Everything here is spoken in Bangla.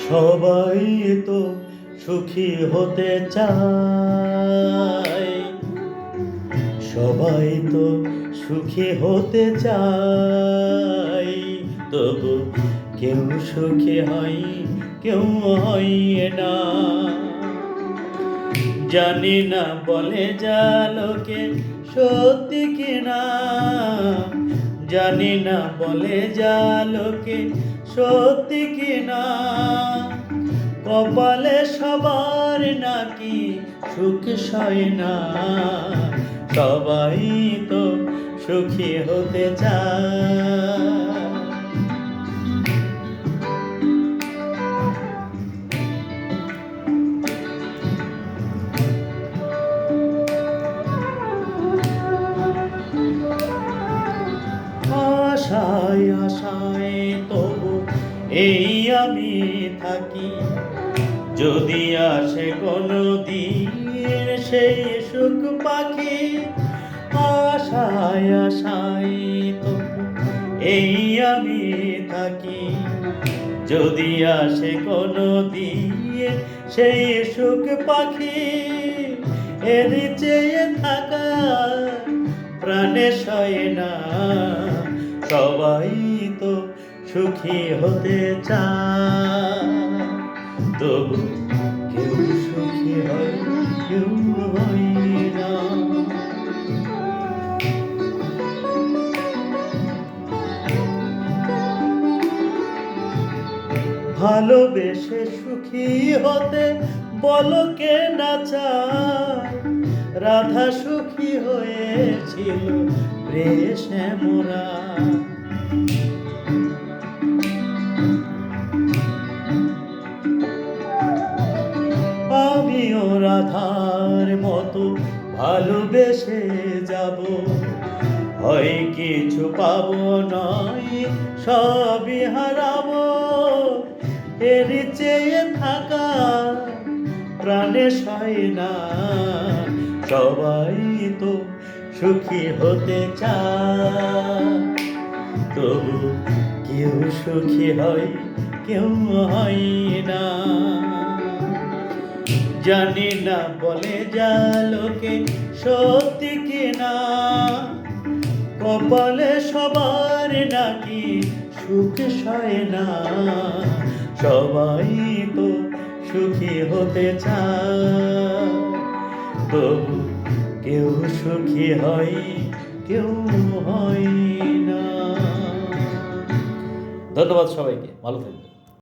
সবাই তো সুখী হতে চায়, সবাই তো সুখী হতে চায়, তবু কেউ সুখী হয় কেউ হয় না। জানি না বলে যা লোকে সত্যি কিনা, জানি না বলে যা লোকে সত্যি কিনা। কপালে সবার নাকি সুখ সয় না, সবাই তো সুখী হতে চায়। আশায় আশায় তবু এই আমি থাকি, যদি আসে কোনো দিন সেই সুখ পাখি। আশায় আশায় তবু এই আমি থাকি, যদি আসে কোনো দিন সেই সুখ পাখি। এর চেয়ে থাকা প্রাণে সয় না, সবাই তো সুখী হতে চায়, তবু কেউ সুখী হয় কেউ হয় না। ভালোবেসে সুখী হতে বলো কে না চায়, রাধা সুখী হয়েছিল শ্যামরা। আমিও রাধার মতো ভালোবেসে যাব, হয় কিছু পাবো নয় সবই হারাবো। এর চেয়ে থাকা প্রাণে সয় না, সবাই তো সুখী হতে চায়, তবু কেউ সুখী হয় কেউ হয় না। জানি না বলে যা লোকে সত্যি কিনা, কপালে সবার নাকি সুখ সয় না, সবাই তো সুখী হতে চায়, তবু কেউ সুখী হয় কেউ হয় না। ধন্যবাদ সবাইকে, ভালো থাকবেন।